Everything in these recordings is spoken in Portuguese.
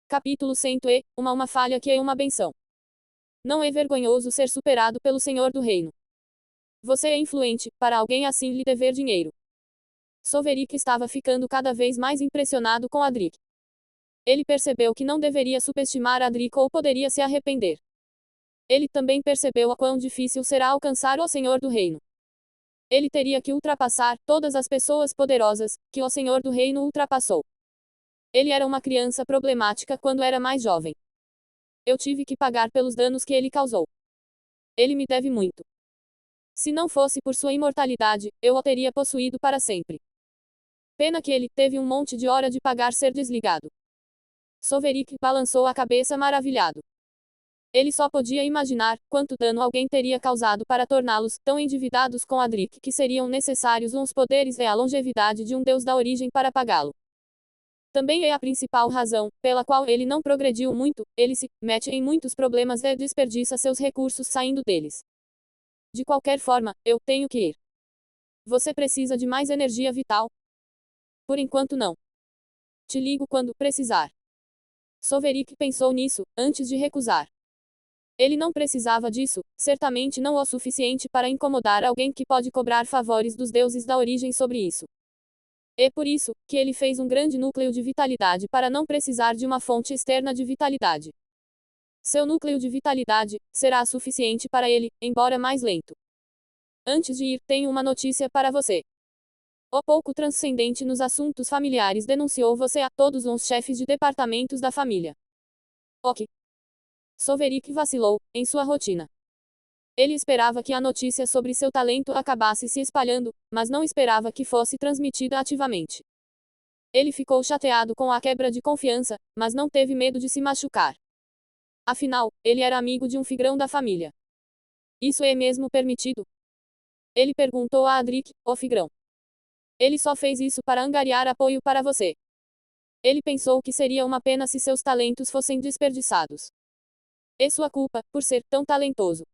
Capítulo 100 e uma falha que é uma benção. Não é vergonhoso ser superado pelo Senhor do Reino. Você é influente, para alguém assim lhe dever dinheiro. Soverick estava ficando cada vez mais impressionado com Adric. Ele percebeu que não deveria subestimar Adric ou poderia se arrepender. Ele também percebeu a quão difícil será alcançar o Senhor do Reino. Ele teria que ultrapassar todas as pessoas poderosas, que o Senhor do Reino ultrapassou. Ele era uma criança problemática quando era mais jovem. Eu tive que pagar pelos danos que ele causou. Ele me deve muito. Se não fosse por sua imortalidade, eu o teria possuído para sempre. Pena que ele teve um monte de hora de pagar ser desligado. Soverick balançou a cabeça maravilhado. Ele só podia imaginar quanto dano alguém teria causado para torná-los tão endividados com Adric que seriam necessários uns poderes e a longevidade de um deus da origem para pagá-lo. Também é a principal razão pela qual ele não progrediu muito, ele se mete em muitos problemas e desperdiça seus recursos saindo deles. De qualquer forma, eu tenho que ir. Você precisa de mais energia vital? Por enquanto não. Te ligo quando precisar. Soverick pensou nisso, antes de recusar. Ele não precisava disso, certamente não o suficiente para incomodar alguém que pode cobrar favores dos deuses da origem sobre isso. É por isso que ele fez um grande núcleo de vitalidade para não precisar de uma fonte externa de vitalidade. Seu núcleo de vitalidade será suficiente para ele, embora mais lento. Antes de ir, tenho uma notícia para você. O pouco transcendente nos assuntos familiares denunciou você a todos os chefes de departamentos da família. Ok. Soverick vacilou em sua rotina. Ele esperava que a notícia sobre seu talento acabasse se espalhando, mas não esperava que fosse transmitida ativamente. Ele ficou chateado com a quebra de confiança, mas não teve medo de se machucar. Afinal, ele era amigo de um figrão da família. Isso é mesmo permitido? Ele perguntou a Adric, o figrão. Ele só fez isso para angariar apoio para você. Ele pensou que seria uma pena se seus talentos fossem desperdiçados. É sua culpa, por ser tão talentoso.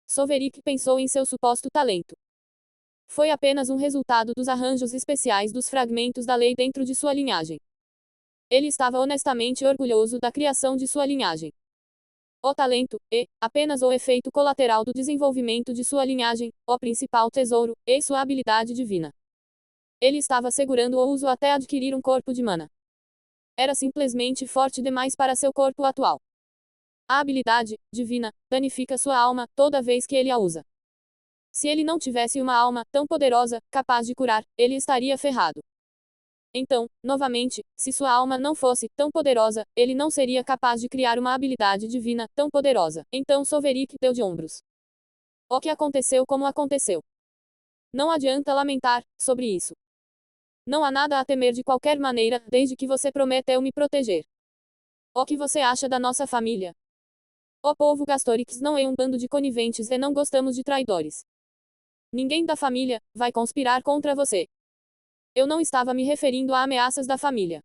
Soverick pensou em seu suposto talento. Foi apenas um resultado dos arranjos especiais dos fragmentos da lei dentro de sua linhagem. Ele estava honestamente orgulhoso da criação de sua linhagem. O talento é apenas o efeito colateral do desenvolvimento de sua linhagem, o principal tesouro é sua habilidade divina. Ele estava segurando o uso até adquirir um corpo de mana. Era simplesmente forte demais para seu corpo atual. A habilidade divina danifica sua alma toda vez que ele a usa. Se ele não tivesse uma alma tão poderosa, capaz de curar, ele estaria ferrado. Então, novamente, se sua alma não fosse tão poderosa, ele não seria capaz de criar uma habilidade divina tão poderosa. Então Soverick deu de ombros. O que aconteceu como aconteceu. Não adianta lamentar sobre isso. Não há nada a temer de qualquer maneira, desde que você prometa eu me proteger. O que você acha da nossa família? O povo Gastorix não é um bando de coniventes e não gostamos de traidores. Ninguém da família vai conspirar contra você. Eu não estava me referindo a ameaças da família.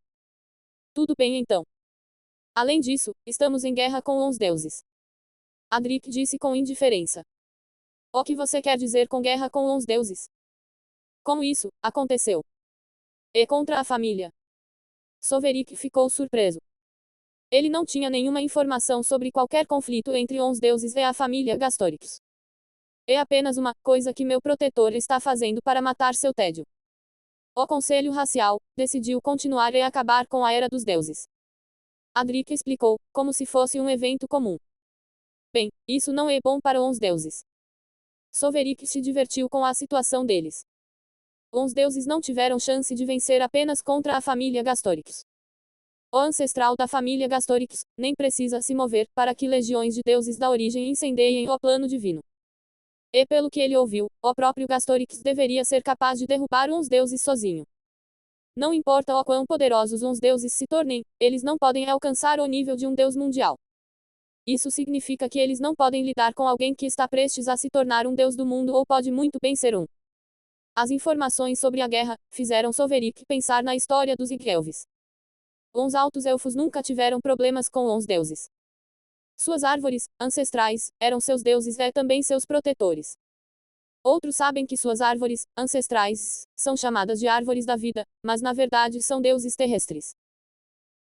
Tudo bem então. Além disso, estamos em guerra com os deuses. Adric disse com indiferença. O que você quer dizer com guerra com os deuses? Como isso aconteceu? É contra a família. Soverick ficou surpreso. Ele não tinha nenhuma informação sobre qualquer conflito entre os deuses e a família Gastorix. É apenas uma coisa que meu protetor está fazendo para matar seu tédio. O Conselho Racial decidiu continuar e acabar com a Era dos Deuses. Adric explicou, como se fosse um evento comum. Bem, isso não é bom para os deuses. Soverick se divertiu com a situação deles. Os deuses não tiveram chance de vencer apenas contra a família Gastorix. O ancestral da família Gastorix nem precisa se mover para que legiões de deuses da origem incendeiem o plano divino. E pelo que ele ouviu, o próprio Gastorix deveria ser capaz de derrubar uns deuses sozinho. Não importa o quão poderosos uns deuses se tornem, eles não podem alcançar o nível de um deus mundial. Isso significa que eles não podem lidar com alguém que está prestes a se tornar um deus do mundo ou pode muito bem ser um. As informações sobre a guerra fizeram Soverick pensar na história dos Yggdrasills. Os altos elfos nunca tiveram problemas com os deuses. Suas árvores ancestrais eram seus deuses e também seus protetores. Outros sabem que suas árvores ancestrais são chamadas de árvores da vida, mas na verdade são deuses terrestres.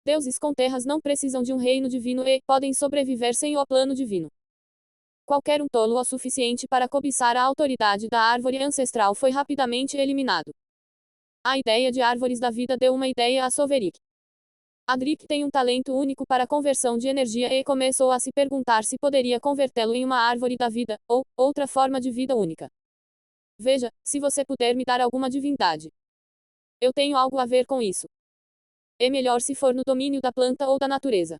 Deuses com terras não precisam de um reino divino e podem sobreviver sem o plano divino. Qualquer um tolo o suficiente para cobiçar a autoridade da árvore ancestral foi rapidamente eliminado. A ideia de árvores da vida deu uma ideia a Solveig. Adric tem um talento único para conversão de energia e começou a se perguntar se poderia convertê-lo em uma árvore da vida, ou outra forma de vida única. Veja, se você puder me dar alguma divindade. Eu tenho algo a ver com isso. É melhor se for no domínio da planta ou da natureza.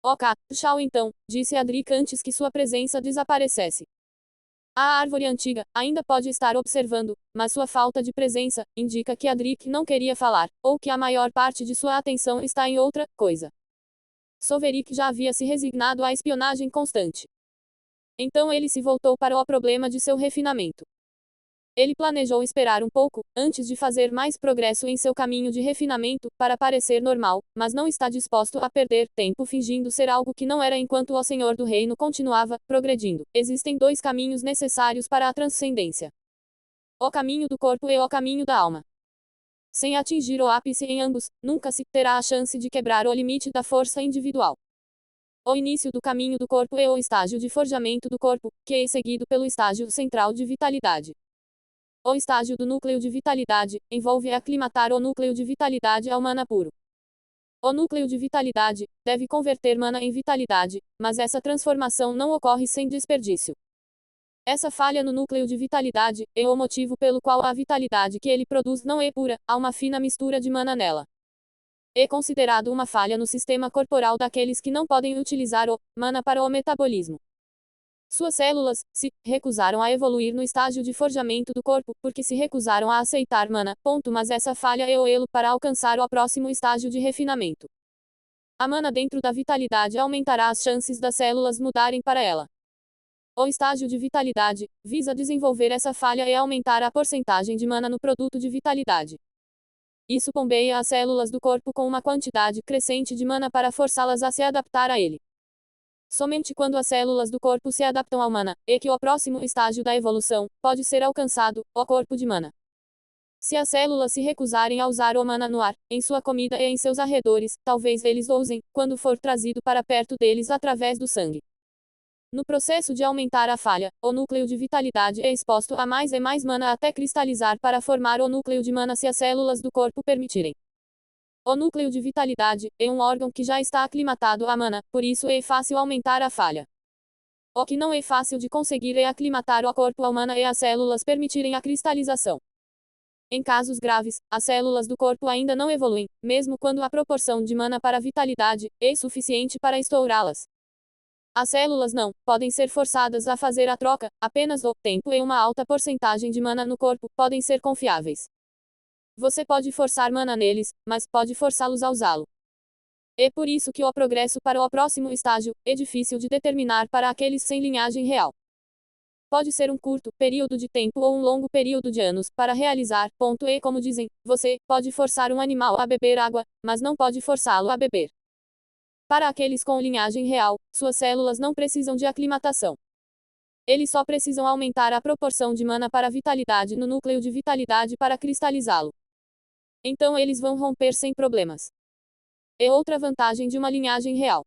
Ok, tchau então, disse Adric antes que sua presença desaparecesse. A árvore antiga ainda pode estar observando, mas sua falta de presença indica que Adric não queria falar, ou que a maior parte de sua atenção está em outra coisa. Solveig já havia se resignado à espionagem constante. Então ele se voltou para o problema de seu refinamento. Ele planejou esperar um pouco, antes de fazer mais progresso em seu caminho de refinamento, para parecer normal, mas não está disposto a perder tempo fingindo ser algo que não era enquanto o Senhor do Reino continuava progredindo. Existem dois caminhos necessários para a transcendência: o caminho do corpo e o caminho da alma. Sem atingir o ápice em ambos, nunca se terá a chance de quebrar o limite da força individual. O início do caminho do corpo é o estágio de forjamento do corpo, que é seguido pelo estágio central de vitalidade. O estágio do núcleo de vitalidade envolve aclimatar o núcleo de vitalidade ao mana puro. O núcleo de vitalidade deve converter mana em vitalidade, mas essa transformação não ocorre sem desperdício. Essa falha no núcleo de vitalidade é o motivo pelo qual a vitalidade que ele produz não é pura, há uma fina mistura de mana nela. É considerado uma falha no sistema corporal daqueles que não podem utilizar o mana para o metabolismo. Suas células se recusaram a evoluir no estágio de forjamento do corpo, porque se recusaram a aceitar mana, mas essa falha é o elo para alcançar o próximo estágio de refinamento. A mana dentro da vitalidade aumentará as chances das células mudarem para ela. O estágio de vitalidade visa desenvolver essa falha e aumentar a porcentagem de mana no produto de vitalidade. Isso bombeia as células do corpo com uma quantidade crescente de mana para forçá-las a se adaptar a ele. Somente quando as células do corpo se adaptam ao mana, é que o próximo estágio da evolução pode ser alcançado, o corpo de mana. Se as células se recusarem a usar o mana no ar, em sua comida e em seus arredores, talvez eles o usem, quando for trazido para perto deles através do sangue. No processo de aumentar a falha, o núcleo de vitalidade é exposto a mais e mais mana até cristalizar para formar o núcleo de mana se as células do corpo permitirem. O núcleo de vitalidade é um órgão que já está aclimatado à mana, por isso é fácil aumentar a falha. O que não é fácil de conseguir é aclimatar o corpo ao mana e as células permitirem a cristalização. Em casos graves, as células do corpo ainda não evoluem, mesmo quando a proporção de mana para a vitalidade é suficiente para estourá-las. As células não podem ser forçadas a fazer a troca, apenas o tempo e uma alta porcentagem de mana no corpo podem ser confiáveis. Você pode forçar mana neles, mas pode forçá-los a usá-lo. É por isso que o progresso para o próximo estágio é difícil de determinar para aqueles sem linhagem real. Pode ser um curto período de tempo ou um longo período de anos para realizar. E como dizem, você pode forçar um animal a beber água, mas não pode forçá-lo a beber. Para aqueles com linhagem real, suas células não precisam de aclimatação. Eles só precisam aumentar a proporção de mana para a vitalidade no núcleo de vitalidade para cristalizá-lo. Então eles vão romper sem problemas. É outra vantagem de uma linhagem real.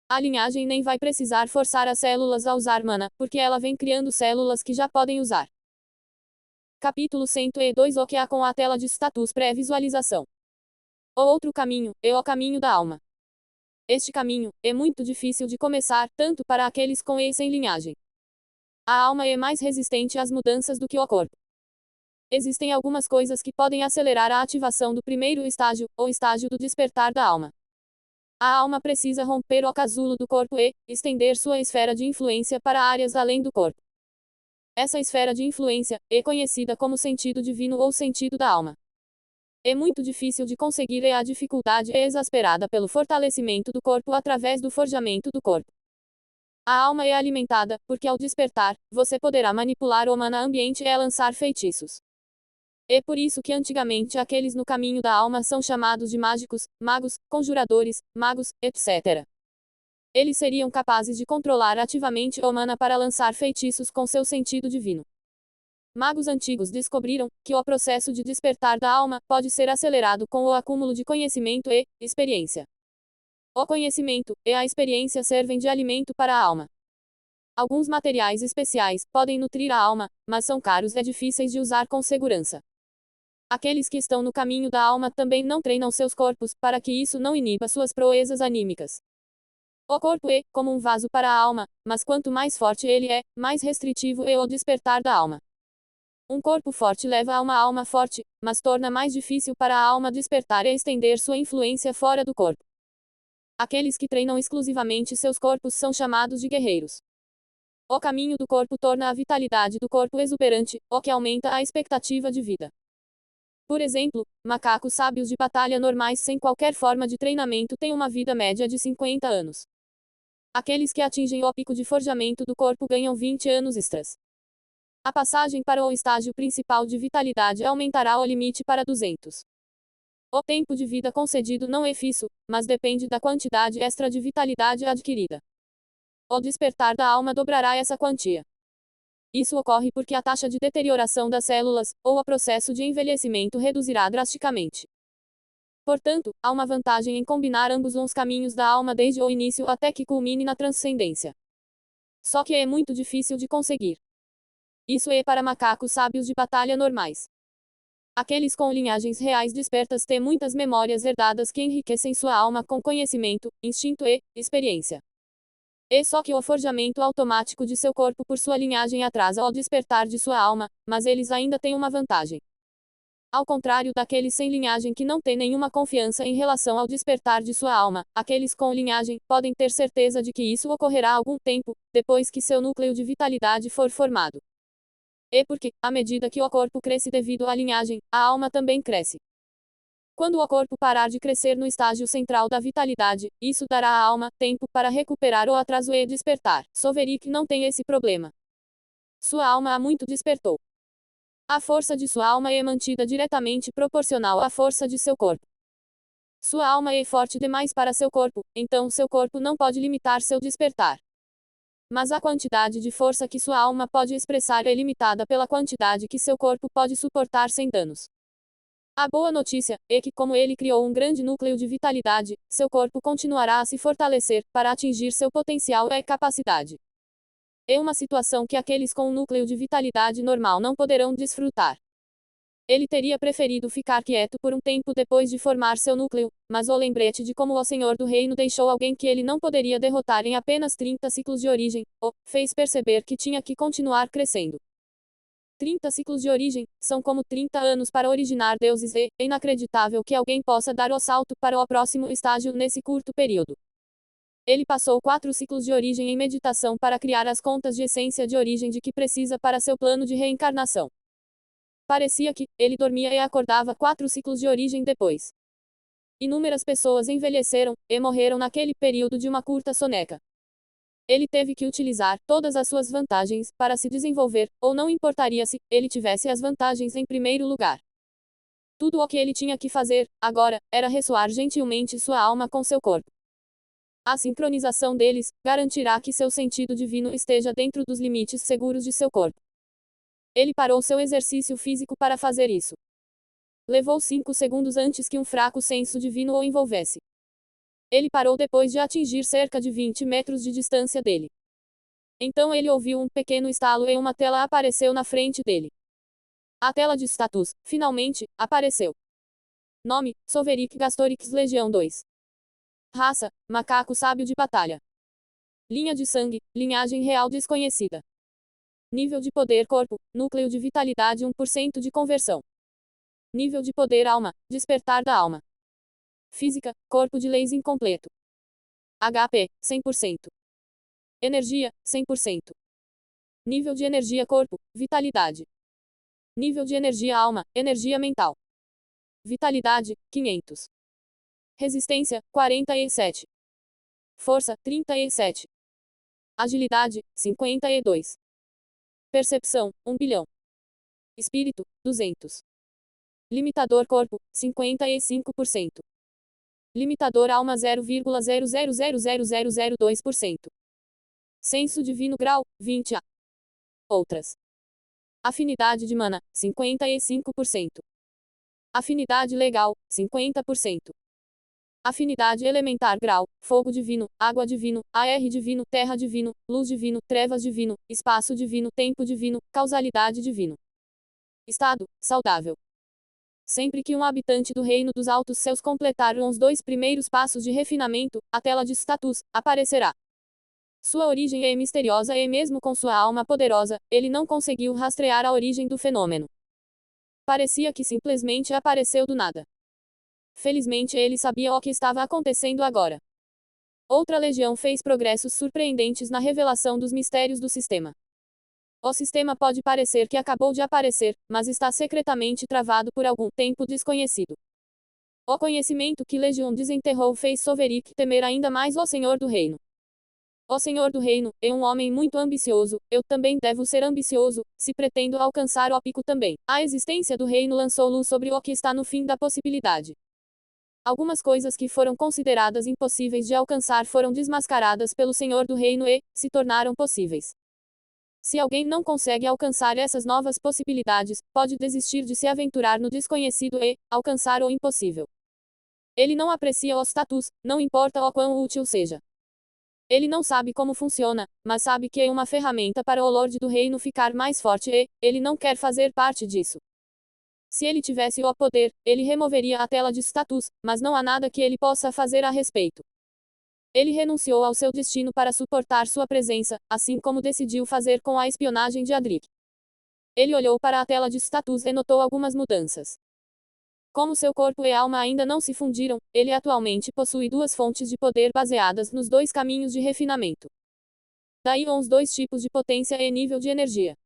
A linhagem nem vai precisar forçar as células a usar mana, porque ela vem criando células que já podem usar. Capítulo 102. O que há com a tela de status pré-visualização. O outro caminho é o caminho da alma. Este caminho é muito difícil de começar, tanto para aqueles com e sem linhagem. A alma é mais resistente às mudanças do que o corpo. Existem algumas coisas que podem acelerar a ativação do primeiro estágio, o estágio do despertar da alma. A alma precisa romper o casulo do corpo e estender sua esfera de influência para áreas além do corpo. Essa esfera de influência é conhecida como sentido divino ou sentido da alma. É muito difícil de conseguir e a dificuldade é exasperada pelo fortalecimento do corpo através do forjamento do corpo. A alma é alimentada, porque ao despertar, você poderá manipular o mana ambiente e lançar feitiços. É por isso que antigamente aqueles no caminho da alma são chamados de mágicos, magos, conjuradores, magos, etc. Eles seriam capazes de controlar ativamente o mana para lançar feitiços com seu sentido divino. Magos antigos descobriram que o processo de despertar da alma pode ser acelerado com o acúmulo de conhecimento e experiência. O conhecimento e a experiência servem de alimento para a alma. Alguns materiais especiais podem nutrir a alma, mas são caros e difíceis de usar com segurança. Aqueles que estão no caminho da alma também não treinam seus corpos, para que isso não iniba suas proezas anímicas. O corpo é como um vaso para a alma, mas quanto mais forte ele é, mais restritivo é o despertar da alma. Um corpo forte leva a uma alma forte, mas torna mais difícil para a alma despertar e estender sua influência fora do corpo. Aqueles que treinam exclusivamente seus corpos são chamados de guerreiros. O caminho do corpo torna a vitalidade do corpo exuberante, o que aumenta a expectativa de vida. Por exemplo, macacos sábios de batalha normais sem qualquer forma de treinamento têm uma vida média de 50 anos. Aqueles que atingem o pico de forjamento do corpo ganham 20 anos extras. A passagem para o estágio principal de vitalidade aumentará o limite para 200. O tempo de vida concedido não é fixo, mas depende da quantidade extra de vitalidade adquirida. O despertar da alma dobrará essa quantia. Isso ocorre porque a taxa de deterioração das células, ou o processo de envelhecimento reduzirá drasticamente. Portanto, há uma vantagem em combinar ambos os caminhos da alma desde o início até que culmine na transcendência. Só que é muito difícil de conseguir. Isso é para macacos sábios de batalha normais. Aqueles com linhagens reais despertas têm muitas memórias herdadas que enriquecem sua alma com conhecimento, instinto e experiência. É só que o forjamento automático de seu corpo por sua linhagem atrasa o despertar de sua alma, mas eles ainda têm uma vantagem. Ao contrário daqueles sem linhagem que não têm nenhuma confiança em relação ao despertar de sua alma, aqueles com linhagem podem ter certeza de que isso ocorrerá algum tempo depois que seu núcleo de vitalidade for formado. É porque, à medida que o corpo cresce devido à linhagem, a alma também cresce. Quando o corpo parar de crescer no estágio central da vitalidade, isso dará à alma tempo para recuperar o atraso e despertar. Soverik não tem esse problema. Sua alma há muito despertou. A força de sua alma é mantida diretamente proporcional à força de seu corpo. Sua alma é forte demais para seu corpo, então seu corpo não pode limitar seu despertar. Mas a quantidade de força que sua alma pode expressar é limitada pela quantidade que seu corpo pode suportar sem danos. A boa notícia é que, como ele criou um grande núcleo de vitalidade, seu corpo continuará a se fortalecer para atingir seu potencial e capacidade. É uma situação que aqueles com um núcleo de vitalidade normal não poderão desfrutar. Ele teria preferido ficar quieto por um tempo depois de formar seu núcleo, mas o lembrete de como o Senhor do Reino deixou alguém que ele não poderia derrotar em apenas 30 ciclos de origem, o fez perceber que tinha que continuar crescendo. 30 ciclos de origem são como 30 anos para originar deuses e é inacreditável que alguém possa dar o salto para o próximo estágio nesse curto período. Ele passou 4 ciclos de origem em meditação para criar as contas de essência de origem de que precisa para seu plano de reencarnação. Parecia que ele dormia e acordava 4 ciclos de origem depois. Inúmeras pessoas envelheceram e morreram naquele período de uma curta soneca. Ele teve que utilizar todas as suas vantagens para se desenvolver, ou não importaria se ele tivesse as vantagens em primeiro lugar. Tudo o que ele tinha que fazer, agora, era ressoar gentilmente sua alma com seu corpo. A sincronização deles garantirá que seu sentido divino esteja dentro dos limites seguros de seu corpo. Ele parou seu exercício físico para fazer isso. Levou 5 segundos antes que um fraco senso divino o envolvesse. Ele parou depois de atingir cerca de 20 metros de distância dele. Então ele ouviu um pequeno estalo e uma tela apareceu na frente dele. A tela de status, finalmente, apareceu. Nome, Soverik Gastorix Legião 2. Raça, macaco sábio de batalha. Linha de sangue, linhagem real desconhecida. Nível de poder corpo, núcleo de vitalidade 1% de conversão. Nível de poder alma, despertar da alma. Física, corpo de leis incompleto. HP, 100%. Energia, 100%. Nível de energia corpo, vitalidade. Nível de energia alma, energia mental. Vitalidade, 500. Resistência, 47. Força, 37. Agilidade, 52. Percepção, 1 bilhão. Espírito, 200. Limitador corpo, 55%. Limitador alma 0,00000002%. Senso divino grau, 20 a. Outras. Afinidade de mana, 55%. Afinidade legal, 50%. Afinidade elementar grau, fogo divino, água divino, ar divino, terra divino, luz divino, trevas divino, espaço divino, tempo divino, causalidade divino. Estado, saudável. Sempre que um habitante do reino dos altos céus completar os 2 primeiros passos de refinamento, a tela de status aparecerá. Sua origem é misteriosa e mesmo com sua alma poderosa, ele não conseguiu rastrear a origem do fenômeno. Parecia que simplesmente apareceu do nada. Felizmente ele sabia o que estava acontecendo agora. Outra legião fez progressos surpreendentes na revelação dos mistérios do sistema. O sistema pode parecer que acabou de aparecer, mas está secretamente travado por algum tempo desconhecido. O conhecimento que Legion desenterrou fez Soverick temer ainda mais o Senhor do Reino. O Senhor do Reino é um homem muito ambicioso, eu também devo ser ambicioso, se pretendo alcançar o pico também. A existência do reino lançou luz sobre o que está no fim da possibilidade. Algumas coisas que foram consideradas impossíveis de alcançar foram desmascaradas pelo Senhor do Reino e se tornaram possíveis. Se alguém não consegue alcançar essas novas possibilidades, pode desistir de se aventurar no desconhecido e alcançar o impossível. Ele não aprecia o status, não importa o quão útil seja. Ele não sabe como funciona, mas sabe que é uma ferramenta para o Lorde do Reino ficar mais forte e ele não quer fazer parte disso. Se ele tivesse o poder, ele removeria a tela de status, mas não há nada que ele possa fazer a respeito. Ele renunciou ao seu destino para suportar sua presença, assim como decidiu fazer com a espionagem de Adric. Ele olhou para a tela de status e notou algumas mudanças. Como seu corpo e alma ainda não se fundiram, ele atualmente possui 2 fontes de poder baseadas nos 2 caminhos de refinamento. Daí os 2 tipos de potência e nível de energia.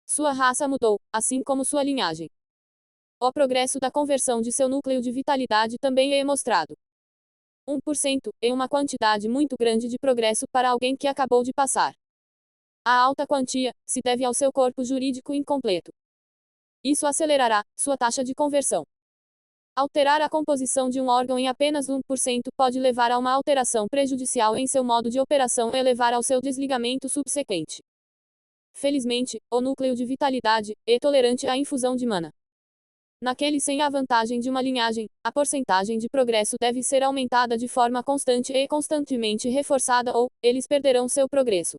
Sua raça mudou, assim como sua linhagem. O progresso da conversão de seu núcleo de vitalidade também é mostrado. 1% é uma quantidade muito grande de progresso para alguém que acabou de passar. A alta quantia se deve ao seu corpo jurídico incompleto. Isso acelerará sua taxa de conversão. Alterar a composição de um órgão em apenas 1% pode levar a uma alteração prejudicial em seu modo de operação e levar ao seu desligamento subsequente. Felizmente, o núcleo de vitalidade é tolerante à infusão de mana. Naquele sem a vantagem de uma linhagem, a porcentagem de progresso deve ser aumentada de forma constante e constantemente reforçada ou eles perderão seu progresso.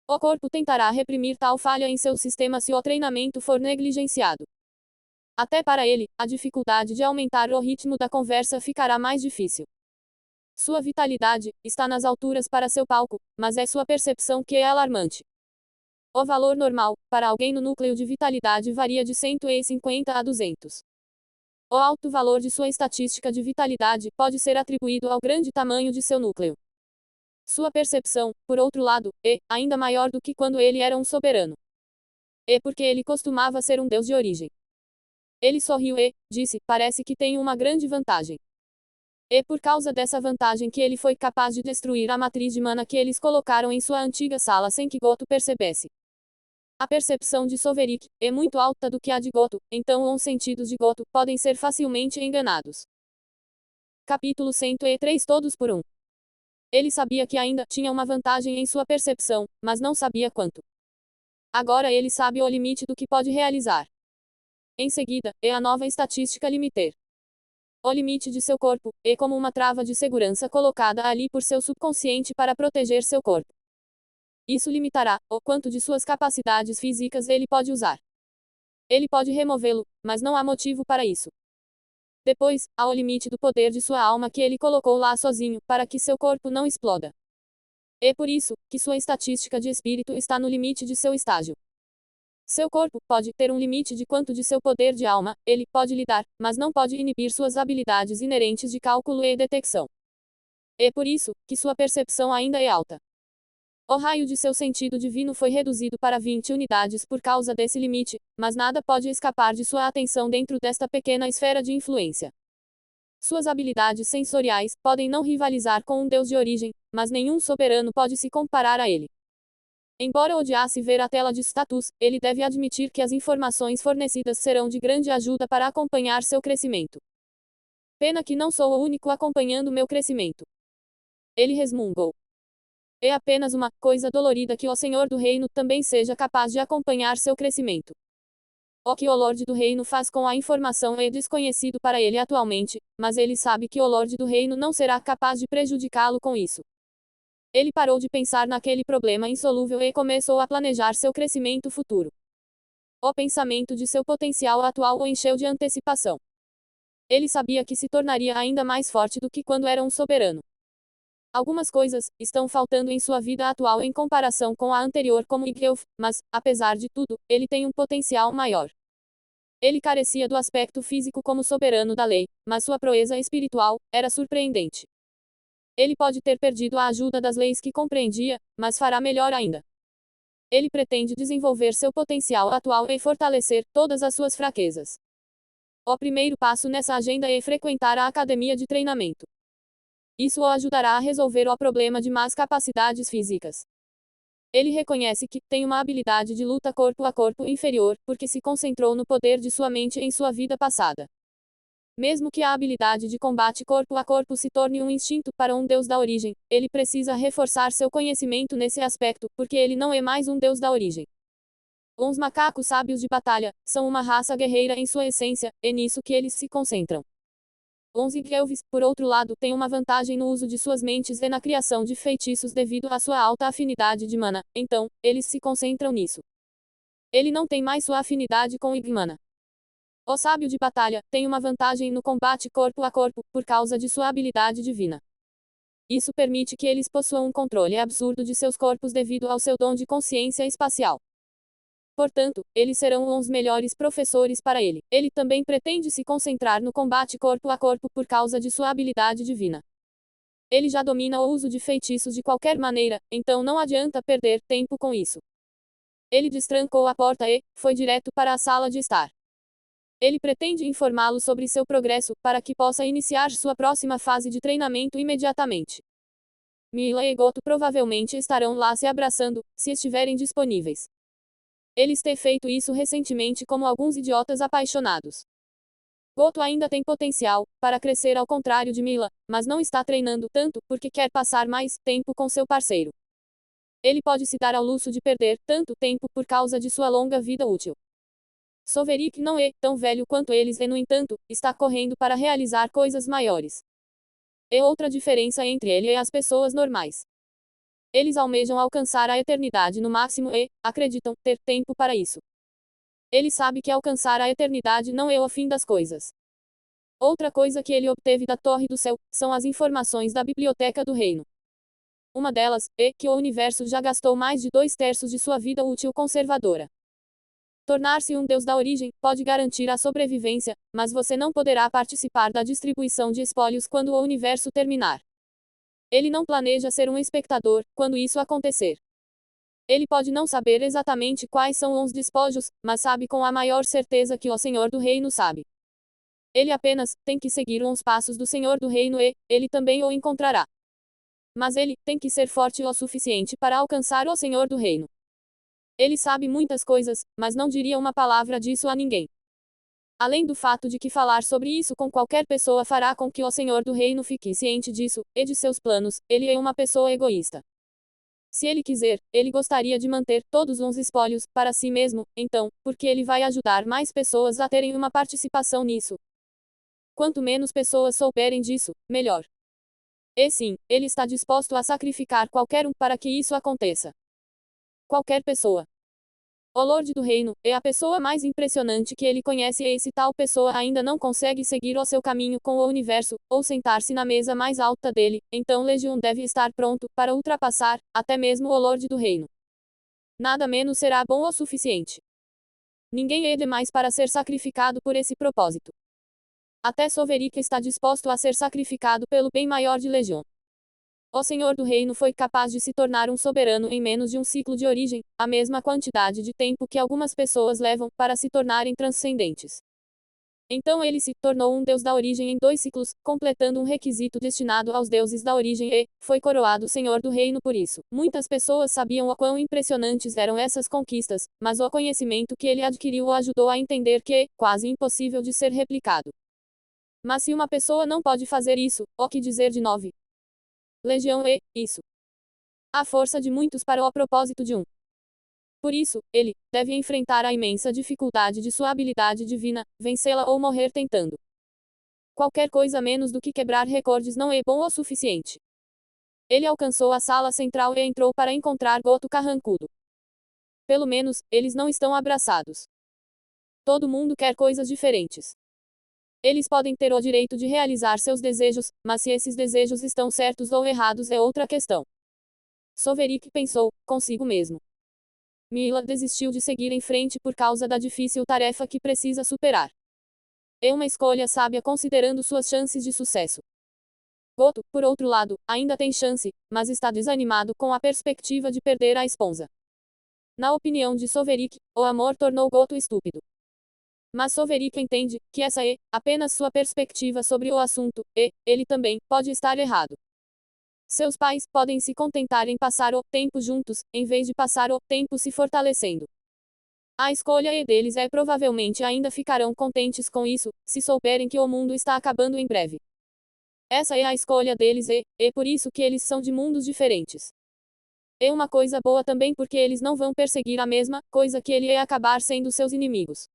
O corpo tentará reprimir tal falha em seu sistema se o treinamento for negligenciado. Até para ele, a dificuldade de aumentar o ritmo da conversa ficará mais difícil. Sua vitalidade está nas alturas para seu palco, mas é sua percepção que é alarmante. O valor normal, para alguém no núcleo de vitalidade varia de 150 a 200. O alto valor de sua estatística de vitalidade pode ser atribuído ao grande tamanho de seu núcleo. Sua percepção, por outro lado, é ainda maior do que quando ele era um soberano. É porque ele costumava ser um deus de origem. Ele sorriu e disse: parece que tenho uma grande vantagem. É por causa dessa vantagem que ele foi capaz de destruir a matriz de mana que eles colocaram em sua antiga sala sem que Goto percebesse. A percepção de Soverick é muito alta do que a de Goto, então os sentidos de Goto podem ser facilmente enganados. Capítulo 103 Todos por um. Ele sabia que ainda tinha uma vantagem em sua percepção, mas não sabia quanto. Agora ele sabe o limite do que pode realizar. Em seguida, é a nova estatística limiter. O limite de seu corpo é como uma trava de segurança colocada ali por seu subconsciente para proteger seu corpo. Isso limitará o quanto de suas capacidades físicas ele pode usar. Ele pode removê-lo, mas não há motivo para isso. Depois, há o limite do poder de sua alma que ele colocou lá sozinho, para que seu corpo não exploda. É por isso que sua estatística de espírito está no limite de seu estágio. Seu corpo pode ter um limite de quanto de seu poder de alma ele pode lhe dar, mas não pode inibir suas habilidades inerentes de cálculo e detecção. É por isso que sua percepção ainda é alta. O raio de seu sentido divino foi reduzido para 20 unidades por causa desse limite, mas nada pode escapar de sua atenção dentro desta pequena esfera de influência. Suas habilidades sensoriais podem não rivalizar com um deus de origem, mas nenhum soberano pode se comparar a ele. Embora odiasse ver a tela de status, ele deve admitir que as informações fornecidas serão de grande ajuda para acompanhar seu crescimento. Pena que não sou o único acompanhando meu crescimento. Ele resmungou. É apenas uma coisa dolorida que o Senhor do Reino também seja capaz de acompanhar seu crescimento. O que o Lorde do Reino faz com a informação é desconhecido para ele atualmente, mas ele sabe que o Lorde do Reino não será capaz de prejudicá-lo com isso. Ele parou de pensar naquele problema insolúvel e começou a planejar seu crescimento futuro. O pensamento de seu potencial atual o encheu de antecipação. Ele sabia que se tornaria ainda mais forte do que quando era um soberano. Algumas coisas estão faltando em sua vida atual em comparação com a anterior como Igelf, mas, apesar de tudo, ele tem um potencial maior. Ele carecia do aspecto físico como soberano da lei, mas sua proeza espiritual era surpreendente. Ele pode ter perdido a ajuda das leis que compreendia, mas fará melhor ainda. Ele pretende desenvolver seu potencial atual e fortalecer todas as suas fraquezas. O primeiro passo nessa agenda é frequentar a academia de treinamento. Isso o ajudará a resolver o problema de más capacidades físicas. Ele reconhece que tem uma habilidade de luta corpo a corpo inferior, porque se concentrou no poder de sua mente em sua vida passada. Mesmo que a habilidade de combate corpo a corpo se torne um instinto para um deus da origem, ele precisa reforçar seu conhecimento nesse aspecto, porque ele não é mais um deus da origem. Os macacos sábios de batalha são uma raça guerreira em sua essência, é nisso que eles se concentram. Os Igelves, por outro lado, têm uma vantagem no uso de suas mentes e na criação de feitiços devido à sua alta afinidade de mana, então, eles se concentram nisso. Ele não tem mais sua afinidade com Igmana. O sábio de batalha tem uma vantagem no combate corpo a corpo, por causa de sua habilidade divina. Isso permite que eles possuam um controle absurdo de seus corpos devido ao seu dom de consciência espacial. Portanto, eles serão os melhores professores para ele. Ele também pretende se concentrar no combate corpo a corpo por causa de sua habilidade divina. Ele já domina o uso de feitiços de qualquer maneira, então não adianta perder tempo com isso. Ele destrancou a porta e foi direto para a sala de estar. Ele pretende informá-lo sobre seu progresso, para que possa iniciar sua próxima fase de treinamento imediatamente. Mila e Goto provavelmente estarão lá se abraçando, se estiverem disponíveis. Eles têm feito isso recentemente como alguns idiotas apaixonados. Goto ainda tem potencial para crescer ao contrário de Mila, mas não está treinando tanto porque quer passar mais tempo com seu parceiro. Ele pode se dar ao luxo de perder tanto tempo por causa de sua longa vida útil. Soverik não é tão velho quanto eles e, no entanto, está correndo para realizar coisas maiores. É outra diferença entre ele e as pessoas normais. Eles almejam alcançar a eternidade no máximo e acreditam ter tempo para isso. Ele sabe que alcançar a eternidade não é o fim das coisas. Outra coisa que ele obteve da Torre do Céu são as informações da Biblioteca do Reino. Uma delas é que o universo já gastou mais de 2/3 de sua vida útil conservadora. Tornar-se um deus da origem pode garantir a sobrevivência, mas você não poderá participar da distribuição de espólios quando o universo terminar. Ele não planeja ser um espectador quando isso acontecer. Ele pode não saber exatamente quais são os despojos, mas sabe com a maior certeza que o Senhor do Reino sabe. Ele apenas tem que seguir os passos do Senhor do Reino e ele também o encontrará. Mas ele tem que ser forte o suficiente para alcançar o Senhor do Reino. Ele sabe muitas coisas, mas não diria uma palavra disso a ninguém. Além do fato de que falar sobre isso com qualquer pessoa fará com que o Senhor do Reino fique ciente disso, e de seus planos, ele é uma pessoa egoísta. Se ele quiser, ele gostaria de manter todos os espólios para si mesmo, então, porque ele vai ajudar mais pessoas a terem uma participação nisso. Quanto menos pessoas souberem disso, melhor. E sim, ele está disposto a sacrificar qualquer um para que isso aconteça. Qualquer pessoa. O Lorde do Reino é a pessoa mais impressionante que ele conhece e se tal pessoa ainda não consegue seguir o seu caminho com o universo, ou sentar-se na mesa mais alta dele, então Legion deve estar pronto para ultrapassar, até mesmo o Lorde do Reino. Nada menos será bom o suficiente. Ninguém é demais para ser sacrificado por esse propósito. Até Soverik está disposto a ser sacrificado pelo bem maior de Legion. O Senhor do Reino foi capaz de se tornar um soberano em menos de um ciclo de origem, a mesma quantidade de tempo que algumas pessoas levam para se tornarem transcendentes. Então ele se tornou um deus da origem em 2 ciclos, completando um requisito destinado aos deuses da origem e foi coroado Senhor do Reino por isso. Muitas pessoas sabiam o quão impressionantes eram essas conquistas, mas o conhecimento que ele adquiriu o ajudou a entender que é quase impossível de ser replicado. Mas se uma pessoa não pode fazer isso, o que dizer de 9? Legião é isso. A força de muitos para o propósito de um. Por isso, ele deve enfrentar a imensa dificuldade de sua habilidade divina, vencê-la ou morrer tentando. Qualquer coisa menos do que quebrar recordes não é bom o suficiente. Ele alcançou a sala central e entrou para encontrar Goto carrancudo. Pelo menos, eles não estão abraçados. Todo mundo quer coisas diferentes. Eles podem ter o direito de realizar seus desejos, mas se esses desejos estão certos ou errados é outra questão. Soverik pensou, consigo mesmo. Mila desistiu de seguir em frente por causa da difícil tarefa que precisa superar. É uma escolha sábia considerando suas chances de sucesso. Goto, por outro lado, ainda tem chance, mas está desanimado com a perspectiva de perder a esposa. Na opinião de Soverik, o amor tornou Goto estúpido. Mas Soverik entende que essa é apenas sua perspectiva sobre o assunto, e ele também pode estar errado. Seus pais podem se contentar em passar o tempo juntos, em vez de passar o tempo se fortalecendo. A escolha é deles e provavelmente ainda ficarão contentes com isso, se souberem que o mundo está acabando em breve. Essa é a escolha deles e é por isso que eles são de mundos diferentes. É uma coisa boa também porque eles não vão perseguir a mesma coisa que ele e acabar sendo seus inimigos.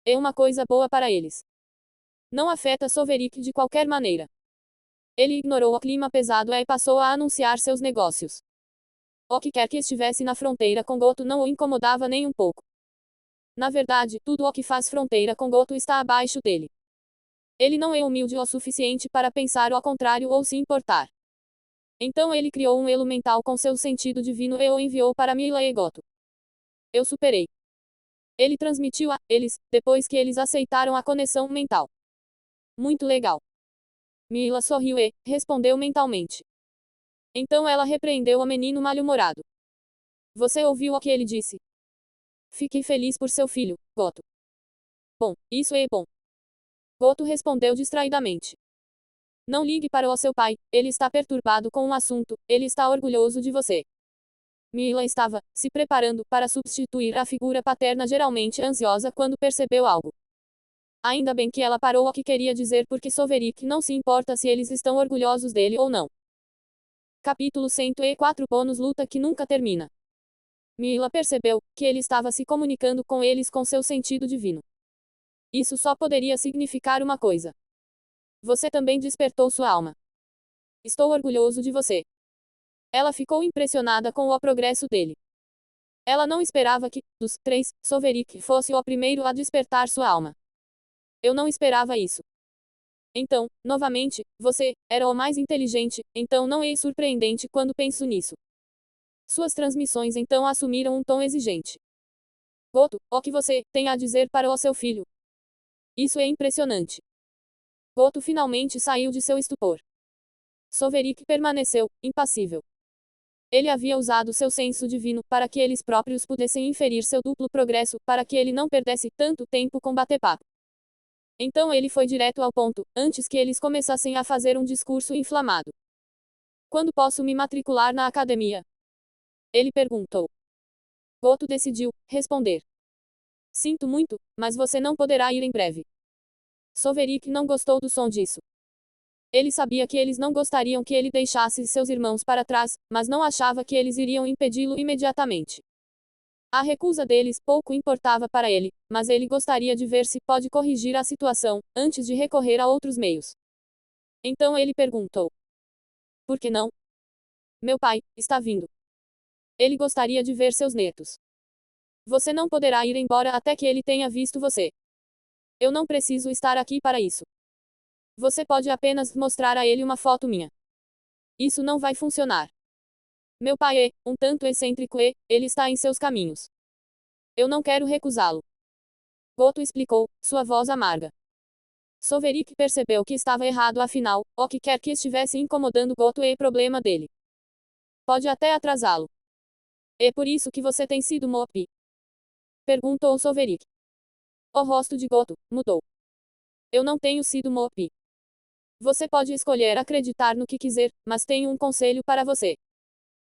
É uma coisa boa para eles. Não afeta Soverik de qualquer maneira. Ele ignorou o clima pesado e passou a anunciar seus negócios. O que quer que estivesse na fronteira com Goto não o incomodava nem um pouco. Na verdade, tudo o que faz fronteira com Goto está abaixo dele. Ele não é humilde o suficiente para pensar ao contrário ou se importar. Então ele criou um elo mental com seu sentido divino e o enviou para Mila e Goto. Eu superei. Ele transmitiu a eles, depois que eles aceitaram a conexão mental. Muito legal. Mila sorriu e respondeu mentalmente. Então ela repreendeu o menino mal-humorado. Você ouviu o que ele disse? Fiquei feliz por seu filho, Goto. Bom, isso é bom. Goto respondeu distraidamente. Não ligue para o seu pai, ele está perturbado com um assunto, ele está orgulhoso de você. Mila estava se preparando para substituir a figura paterna geralmente ansiosa quando percebeu algo. Ainda bem que ela parou o que queria dizer porque Soverik não se importa se eles estão orgulhosos dele ou não. Capítulo 104 Bônus luta que nunca termina. Mila percebeu que ele estava se comunicando com eles com seu sentido divino. Isso só poderia significar uma coisa. Você também despertou sua alma. Estou orgulhoso de você. Ela ficou impressionada com o progresso dele. Ela não esperava que, dos três, Soverik fosse o primeiro a despertar sua alma. Eu não esperava isso. Então, novamente, você era o mais inteligente, então não é surpreendente quando penso nisso. Suas transmissões então assumiram um tom exigente. Goto, o que você tem a dizer para o seu filho? Isso é impressionante. Goto finalmente saiu de seu estupor. Soverik permaneceu impassível. Ele havia usado seu senso divino para que eles próprios pudessem inferir seu duplo progresso, para que ele não perdesse tanto tempo com bater-papo. Então ele foi direto ao ponto, antes que eles começassem a fazer um discurso inflamado. Quando posso me matricular na academia? Ele perguntou. Goto decidiu responder. Sinto muito, mas você não poderá ir em breve. Soverik não gostou do som disso. Ele sabia que eles não gostariam que ele deixasse seus irmãos para trás, mas não achava que eles iriam impedi-lo imediatamente. A recusa deles pouco importava para ele, mas ele gostaria de ver se pode corrigir a situação, antes de recorrer a outros meios. Então ele perguntou. Por que não? Meu pai está vindo. Ele gostaria de ver seus netos. Você não poderá ir embora até que ele tenha visto você. Eu não preciso estar aqui para isso. Você pode apenas mostrar a ele uma foto minha. Isso não vai funcionar. Meu pai é um tanto excêntrico e ele está em seus caminhos. Eu não quero recusá-lo. Goto explicou, sua voz amarga. Soverik percebeu que estava errado afinal, o que quer que estivesse incomodando Goto é problema dele. Pode até atrasá-lo. É por isso que você tem sido Mopi? Perguntou Soverik. O rosto de Goto mudou. Eu não tenho sido Mopi. Você pode escolher acreditar no que quiser, mas tenho um conselho para você.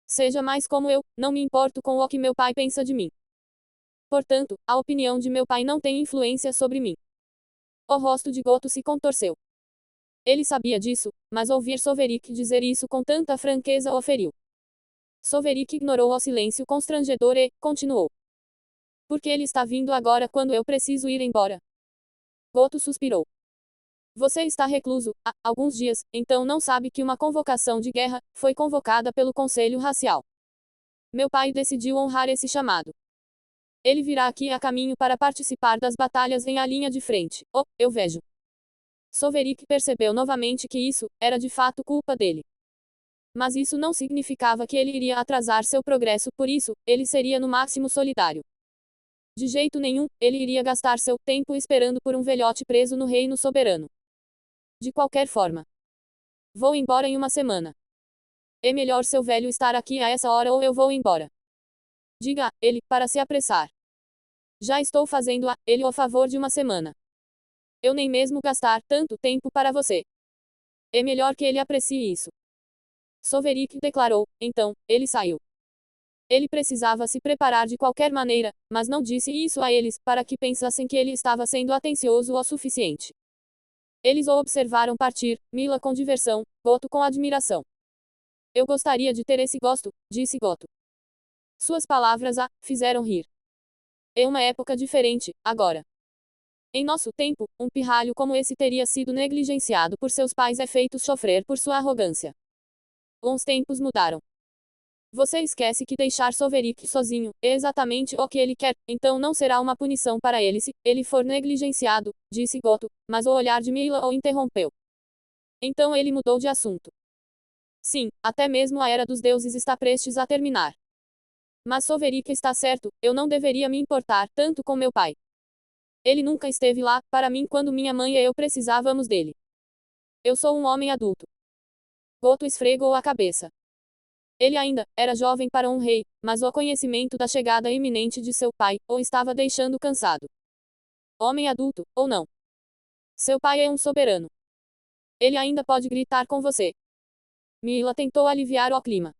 Seja mais como eu, não me importo com o que meu pai pensa de mim. Portanto, a opinião de meu pai não tem influência sobre mim. O rosto de Goto se contorceu. Ele sabia disso, mas ouvir Soverik dizer isso com tanta franqueza o feriu. Soverik ignorou o silêncio constrangedor e continuou. Por que ele está vindo agora quando eu preciso ir embora? Goto suspirou. Você está recluso há alguns dias, então não sabe que uma convocação de guerra foi convocada pelo Conselho Racial. Meu pai decidiu honrar esse chamado. Ele virá aqui a caminho para participar das batalhas em a linha de frente. Oh, eu vejo. Soverik percebeu novamente que isso era de fato culpa dele. Mas isso não significava que ele iria atrasar seu progresso, por isso, ele seria no máximo solidário. De jeito nenhum, ele iria gastar seu tempo esperando por um velhote preso no reino soberano. De qualquer forma. Vou embora em uma semana. É melhor seu velho estar aqui a essa hora ou eu vou embora. Diga a ele, para se apressar. Já estou fazendo a ele o favor de uma semana. Eu nem mesmo gastar tanto tempo para você. É melhor que ele aprecie isso. Soverik declarou, então, ele saiu. Ele precisava se preparar de qualquer maneira, mas não disse isso a eles, para que pensassem que ele estava sendo atencioso o suficiente. Eles o observaram partir, Mila com diversão, Goto com admiração. Eu gostaria de ter esse gosto, disse Goto. Suas palavras a fizeram rir. É uma época diferente, agora. Em nosso tempo, um pirralho como esse teria sido negligenciado por seus pais e feito sofrer por sua arrogância. Os tempos mudaram. Você esquece que deixar Soverik sozinho é exatamente o que ele quer, então não será uma punição para ele se ele for negligenciado, disse Goto, mas o olhar de Mila o interrompeu. Então ele mudou de assunto. Sim, até mesmo a Era dos Deuses está prestes a terminar. Mas Soverik está certo, eu não deveria me importar tanto com meu pai. Ele nunca esteve lá, para mim quando minha mãe e eu precisávamos dele. Eu sou um homem adulto. Goto esfregou a cabeça. Ele ainda era jovem para um rei, mas o conhecimento da chegada iminente de seu pai o estava deixando cansado. Homem adulto, ou não. Seu pai é um soberano. Ele ainda pode gritar com você. Mila tentou aliviar o clima.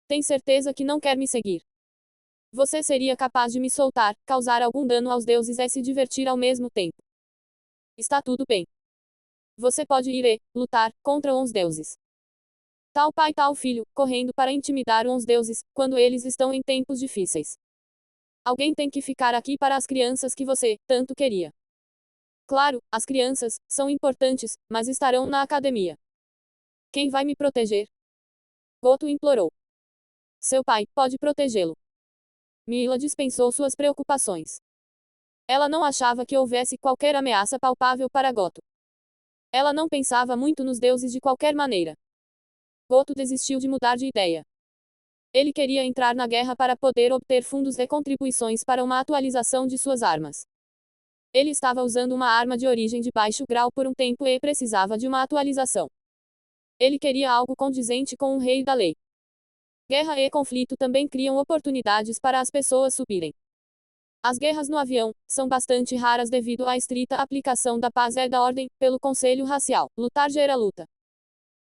Tem certeza que não quer me seguir? Você seria capaz de me soltar, causar algum dano aos deuses e se divertir ao mesmo tempo. Está tudo bem. Você pode ir e lutar contra os deuses. Tal pai tal filho, correndo para intimidar uns deuses, quando eles estão em tempos difíceis. Alguém tem que ficar aqui para as crianças que você tanto queria. Claro, as crianças são importantes, mas estarão na academia. Quem vai me proteger? Goto implorou. Seu pai pode protegê-lo. Mila dispensou suas preocupações. Ela não achava que houvesse qualquer ameaça palpável para Goto. Ela não pensava muito nos deuses de qualquer maneira. Goto desistiu de mudar de ideia. Ele queria entrar na guerra para poder obter fundos e contribuições para uma atualização de suas armas. Ele estava usando uma arma de origem de baixo grau por um tempo e precisava de uma atualização. Ele queria algo condizente com o rei da lei. Guerra e conflito também criam oportunidades para as pessoas subirem. As guerras no avião são bastante raras devido à estrita aplicação da paz e da ordem pelo Conselho Racial. Lutar gera luta.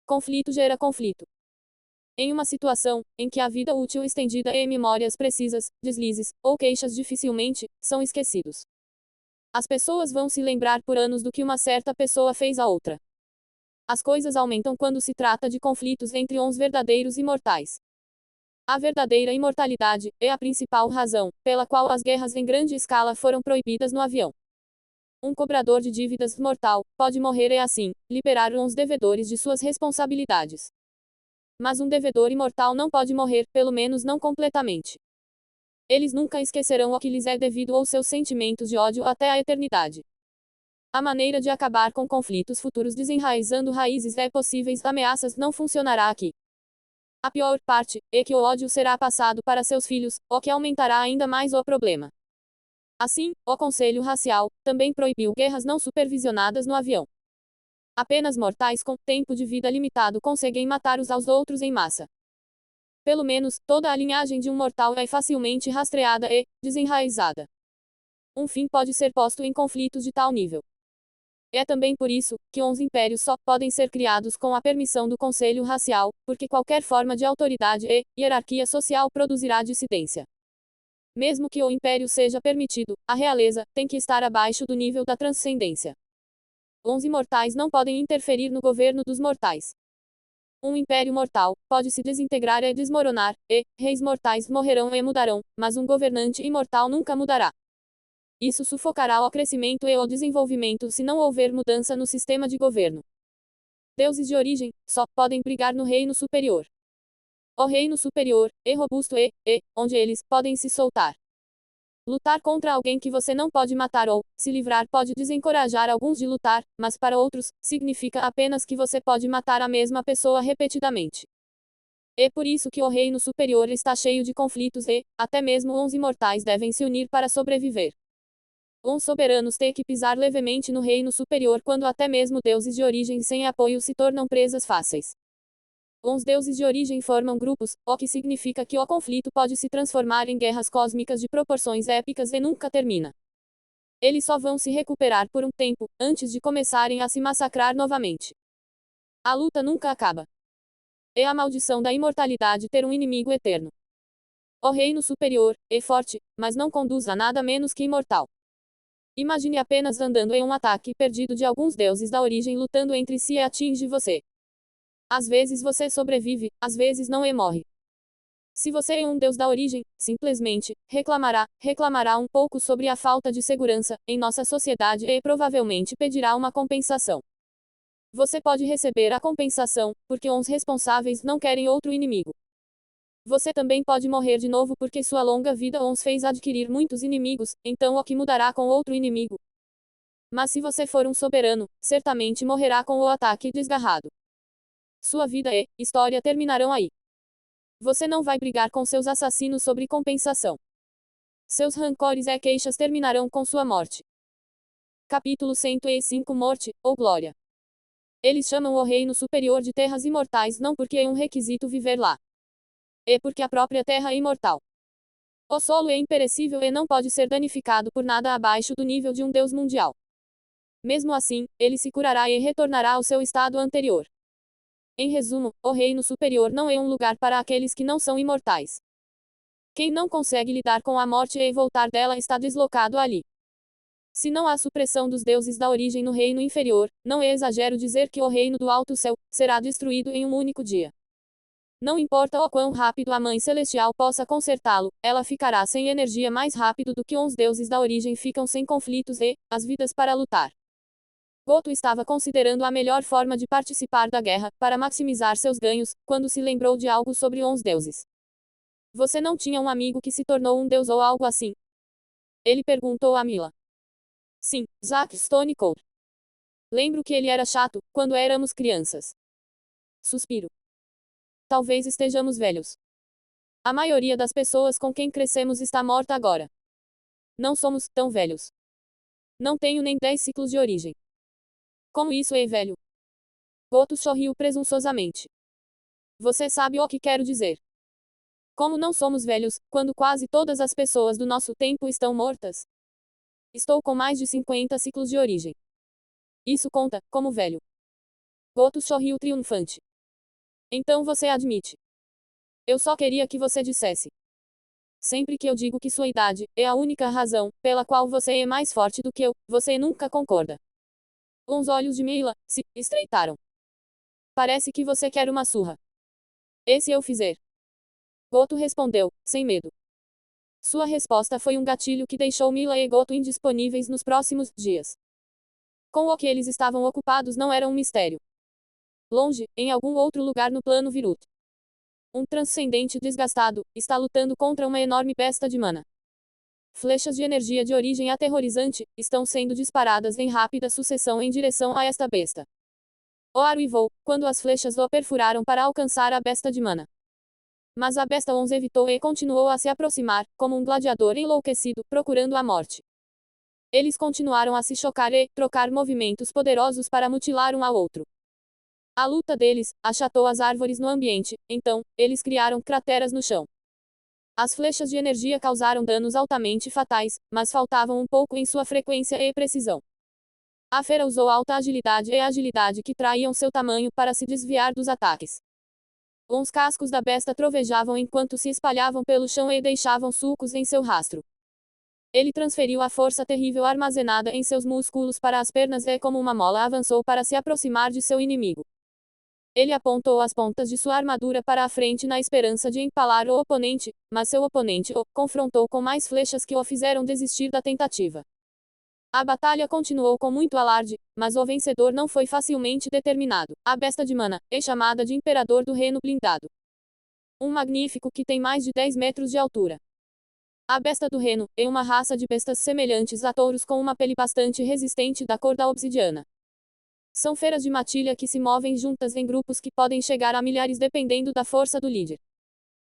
Conflito gera conflito. Em uma situação em que a vida útil estendida e memórias precisas, deslizes ou queixas dificilmente são esquecidos. As pessoas vão se lembrar por anos do que uma certa pessoa fez a outra. As coisas aumentam quando se trata de conflitos entre uns verdadeiros imortais. A verdadeira imortalidade é a principal razão pela qual as guerras em grande escala foram proibidas no avião. Um cobrador de dívidas mortal pode morrer e assim liberar uns devedores de suas responsabilidades. Mas um devedor imortal não pode morrer, pelo menos não completamente. Eles nunca esquecerão o que lhes é devido ou seus sentimentos de ódio até a eternidade. A maneira de acabar com conflitos futuros desenraizando raízes e possíveis ameaças não funcionará aqui. A pior parte é que o ódio será passado para seus filhos, o que aumentará ainda mais o problema. Assim, o Conselho Racial também proibiu guerras não supervisionadas no avião. Apenas mortais com tempo de vida limitado conseguem matar uns aos outros em massa. Pelo menos, toda a linhagem de um mortal é facilmente rastreada e desenraizada. Um fim pode ser posto em conflitos de tal nível. É também por isso que os impérios só podem ser criados com a permissão do Conselho Racial, porque qualquer forma de autoridade e hierarquia social produzirá dissidência. Mesmo que o império seja permitido, a realeza tem que estar abaixo do nível da transcendência. Os imortais não podem interferir no governo dos mortais. Um império mortal pode se desintegrar e desmoronar, e reis mortais morrerão e mudarão, mas um governante imortal nunca mudará. Isso sufocará o crescimento e o desenvolvimento se não houver mudança no sistema de governo. Deuses de origem só podem brigar no reino superior. O reino superior é robusto onde eles podem se soltar. Lutar contra alguém que você não pode matar ou se livrar pode desencorajar alguns de lutar, mas para outros, significa apenas que você pode matar a mesma pessoa repetidamente. É por isso que o reino superior está cheio de conflitos e, até mesmo os imortais devem se unir para sobreviver. Os soberanos têm que pisar levemente no reino superior quando até mesmo deuses de origem sem apoio se tornam presas fáceis. Os deuses de origem formam grupos, o que significa que o conflito pode se transformar em guerras cósmicas de proporções épicas e nunca termina. Eles só vão se recuperar por um tempo, antes de começarem a se massacrar novamente. A luta nunca acaba. É a maldição da imortalidade ter um inimigo eterno. O reino superior é forte, mas não conduz a nada menos que imortal. Imagine apenas andando em um ataque perdido de alguns deuses da origem lutando entre si e atinge você. Às vezes você sobrevive, às vezes não e morre. Se você é um deus da origem, simplesmente reclamará um pouco sobre a falta de segurança em nossa sociedade e provavelmente pedirá uma compensação. Você pode receber a compensação, porque os responsáveis não querem outro inimigo. Você também pode morrer de novo porque sua longa vida os fez adquirir muitos inimigos, então o que mudará com outro inimigo? Mas se você for um soberano, certamente morrerá com o ataque desgarrado. Sua vida e história terminarão aí. Você não vai brigar com seus assassinos sobre compensação. Seus rancores e queixas terminarão com sua morte. Capítulo 105 Morte, ou Glória. Eles chamam o reino superior de terras imortais não porque é um requisito viver lá. É porque a própria terra é imortal. O solo é imperecível e não pode ser danificado por nada abaixo do nível de um deus mundial. Mesmo assim, ele se curará e retornará ao seu estado anterior. Em resumo, o reino superior não é um lugar para aqueles que não são imortais. Quem não consegue lidar com a morte e voltar dela está deslocado ali. Se não há supressão dos deuses da origem no reino inferior, não é exagero dizer que o reino do alto céu será destruído em um único dia. Não importa o quão rápido a Mãe Celestial possa consertá-lo, ela ficará sem energia mais rápido do que os deuses da origem ficam sem conflitos e as vidas para lutar. Goto estava considerando a melhor forma de participar da guerra, para maximizar seus ganhos, quando se lembrou de algo sobre os deuses. Você não tinha um amigo que se tornou um deus ou algo assim? Ele perguntou a Mila. Sim, Zack Stone Cold. Lembro que ele era chato, quando éramos crianças. Suspiro. Talvez estejamos velhos. A maioria das pessoas com quem crescemos está morta agora. Não somos tão velhos. Não tenho nem 10 ciclos de origem. Como isso é velho? Goto sorriu presunçosamente. Você sabe o que quero dizer. Como não somos velhos, quando quase todas as pessoas do nosso tempo estão mortas? Estou com mais de 50 ciclos de origem. Isso conta, como velho. Goto sorriu triunfante. Então você admite. Eu só queria que você dissesse. Sempre que eu digo que sua idade é a única razão pela qual você é mais forte do que eu, você nunca concorda. Os olhos de Mila se estreitaram. Parece que você quer uma surra. E se eu fizer? Goto respondeu, sem medo. Sua resposta foi um gatilho que deixou Mila e Goto indisponíveis nos próximos dias. Com o que eles estavam ocupados não era um mistério. Longe, em algum outro lugar no plano Virut. Um transcendente desgastado está lutando contra uma enorme besta de mana. Flechas de energia de origem aterrorizante estão sendo disparadas em rápida sucessão em direção a esta besta. O uivou, quando as flechas o perfuraram para alcançar a besta de mana. Mas a besta os evitou e continuou a se aproximar, como um gladiador enlouquecido, procurando a morte. Eles continuaram a se chocar e trocar movimentos poderosos para mutilar um ao outro. A luta deles achatou as árvores no ambiente, então, eles criaram crateras no chão. As flechas de energia causaram danos altamente fatais, mas faltavam um pouco em sua frequência e precisão. A fera usou alta agilidade e agilidade que traíam seu tamanho para se desviar dos ataques. Os cascos da besta trovejavam enquanto se espalhavam pelo chão e deixavam sulcos em seu rastro. Ele transferiu a força terrível armazenada em seus músculos para as pernas e como uma mola avançou para se aproximar de seu inimigo. Ele apontou as pontas de sua armadura para a frente na esperança de empalar o oponente, mas seu oponente o confrontou com mais flechas que o fizeram desistir da tentativa. A batalha continuou com muito alarde, mas o vencedor não foi facilmente determinado. A besta de Mana é chamada de Imperador do Reino Blindado. Um magnífico que tem mais de 10 metros de altura. A besta do Reno é uma raça de bestas semelhantes a touros com uma pele bastante resistente da cor da obsidiana. São feras de matilha que se movem juntas em grupos que podem chegar a milhares dependendo da força do líder.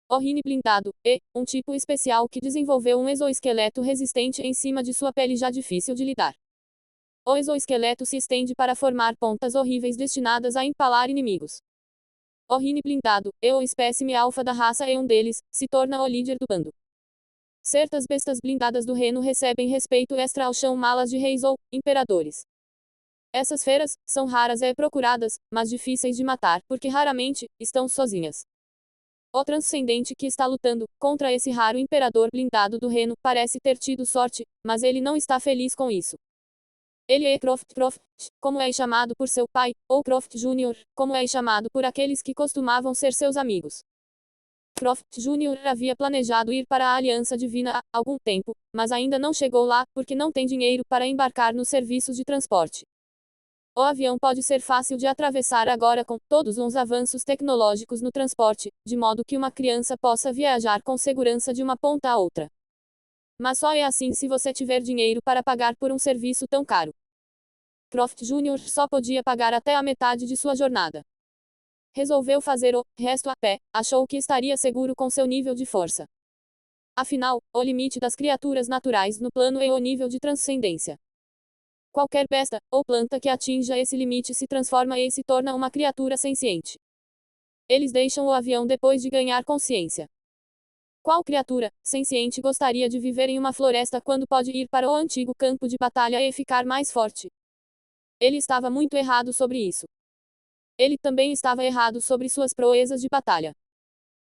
O Rhine blindado é um tipo especial que desenvolveu um exoesqueleto resistente em cima de sua pele já difícil de lidar. O exoesqueleto se estende para formar pontas horríveis destinadas a empalar inimigos. O Rhine blindado é o espécime alfa da raça e um deles se torna o líder do bando. Certas bestas blindadas do Reno recebem respeito extra ao chão malas de reis ou imperadores. Essas feras são raras e procuradas, mas difíceis de matar, porque raramente estão sozinhas. O transcendente que está lutando contra esse raro imperador blindado do Reno parece ter tido sorte, mas ele não está feliz com isso. Ele é Croft, como é chamado por seu pai, ou Croft Jr., como é chamado por aqueles que costumavam ser seus amigos. Croft Jr. havia planejado ir para a Aliança Divina há algum tempo, mas ainda não chegou lá, porque não tem dinheiro para embarcar nos serviços de transporte. O avião pode ser fácil de atravessar agora com todos os avanços tecnológicos no transporte, de modo que uma criança possa viajar com segurança de uma ponta a outra. Mas só é assim se você tiver dinheiro para pagar por um serviço tão caro. Croft Jr. só podia pagar até a metade de sua jornada. Resolveu fazer o resto a pé, achou que estaria seguro com seu nível de força. Afinal, o limite das criaturas naturais no plano é o nível de transcendência. Qualquer besta ou planta que atinja esse limite se transforma e se torna uma criatura senciente. Eles deixam o avião depois de ganhar consciência. Qual criatura senciente gostaria de viver em uma floresta quando pode ir para o antigo campo de batalha e ficar mais forte? Ele estava muito errado sobre isso. Ele também estava errado sobre suas proezas de batalha.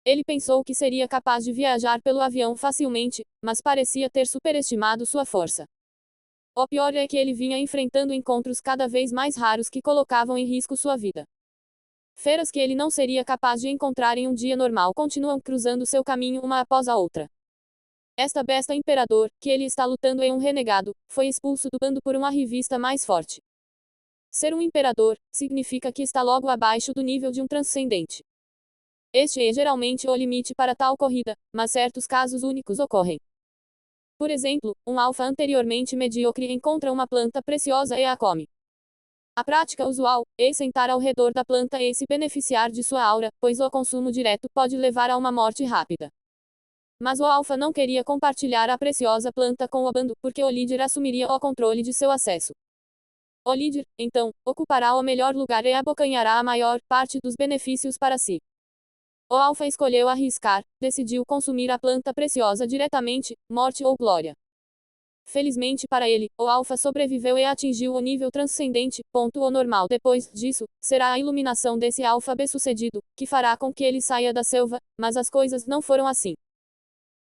Ele pensou que seria capaz de viajar pelo avião facilmente, mas parecia ter superestimado sua força. O pior é que ele vinha enfrentando encontros cada vez mais raros que colocavam em risco sua vida. Feras que ele não seria capaz de encontrar em um dia normal continuam cruzando seu caminho uma após a outra. Esta besta imperador, que ele está lutando é um renegado, foi expulso do bando por uma revista mais forte. Ser um imperador significa que está logo abaixo do nível de um transcendente. Este é geralmente o limite para tal corrida, mas certos casos únicos ocorrem. Por exemplo, um alfa anteriormente medíocre encontra uma planta preciosa e a come. A prática usual é sentar ao redor da planta e se beneficiar de sua aura, pois o consumo direto pode levar a uma morte rápida. Mas o alfa não queria compartilhar a preciosa planta com o bando, porque o líder assumiria o controle de seu acesso. O líder, então, ocupará o melhor lugar e abocanhará a maior parte dos benefícios para si. O alfa escolheu arriscar, decidiu consumir a planta preciosa diretamente, morte ou glória. Felizmente para ele, o alfa sobreviveu e atingiu o nível transcendente, o normal. Depois disso, será a iluminação desse alfa bem-sucedido, que fará com que ele saia da selva, mas as coisas não foram assim.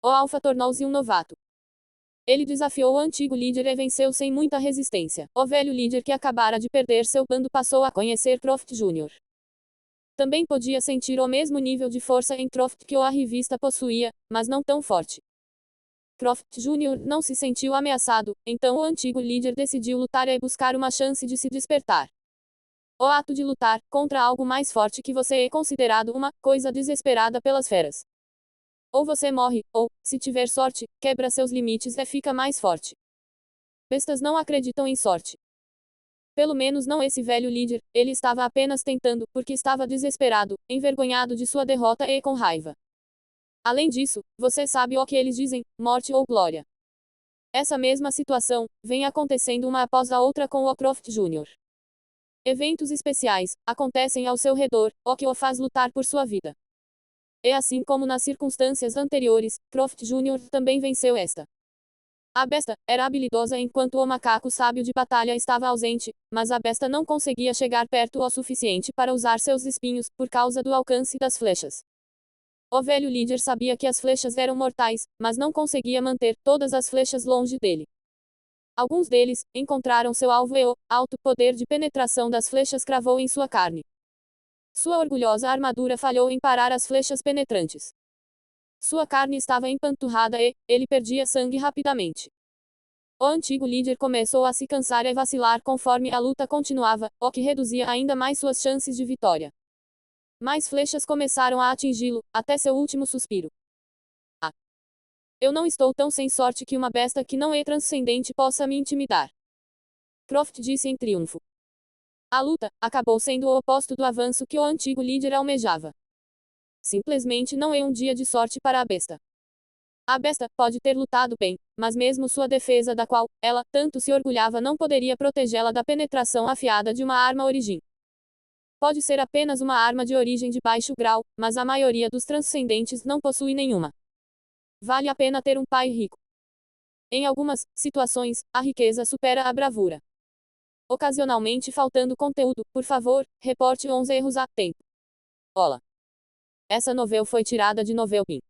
O alfa tornou-se um novato. Ele desafiou o antigo líder e venceu sem muita resistência. O velho líder que acabara de perder seu bando passou a conhecer Croft Jr. Também podia sentir o mesmo nível de força em Croft que a revista possuía, mas não tão forte. Croft Jr. não se sentiu ameaçado, então o antigo líder decidiu lutar e buscar uma chance de se despertar. O ato de lutar contra algo mais forte que você é considerado uma coisa desesperada pelas feras. Ou você morre, ou, se tiver sorte, quebra seus limites e fica mais forte. Bestas não acreditam em sorte. Pelo menos não esse velho líder, ele estava apenas tentando, porque estava desesperado, envergonhado de sua derrota e com raiva. Além disso, você sabe o que eles dizem, morte ou glória. Essa mesma situação vem acontecendo uma após a outra com o Croft Jr. Eventos especiais acontecem ao seu redor, o que o faz lutar por sua vida. E assim como nas circunstâncias anteriores, Croft Jr. também venceu esta. A besta era habilidosa enquanto o macaco sábio de batalha estava ausente, mas a besta não conseguia chegar perto o suficiente para usar seus espinhos, por causa do alcance das flechas. O velho líder sabia que as flechas eram mortais, mas não conseguia manter todas as flechas longe dele. Alguns deles encontraram seu alvo e o alto poder de penetração das flechas cravou em sua carne. Sua orgulhosa armadura falhou em parar as flechas penetrantes. Sua carne estava empanturrada e ele perdia sangue rapidamente. O antigo líder começou a se cansar e vacilar conforme a luta continuava, o que reduzia ainda mais suas chances de vitória. Mais flechas começaram a atingi-lo, até seu último suspiro. Ah! Eu não estou tão sem sorte que uma besta que não é transcendente possa me intimidar. Croft disse em triunfo. A luta acabou sendo o oposto do avanço que o antigo líder almejava. Simplesmente não é um dia de sorte para a besta. A besta pode ter lutado bem, mas mesmo sua defesa da qual ela tanto se orgulhava não poderia protegê-la da penetração afiada de uma arma origem. Pode ser apenas uma arma de origem de baixo grau, mas a maioria dos transcendentes não possui nenhuma. Vale a pena ter um pai rico. Em algumas situações, a riqueza supera a bravura. Ocasionalmente faltando conteúdo, por favor, reporte 11 erros a tempo. Olá. Essa novela foi tirada de Novelpin.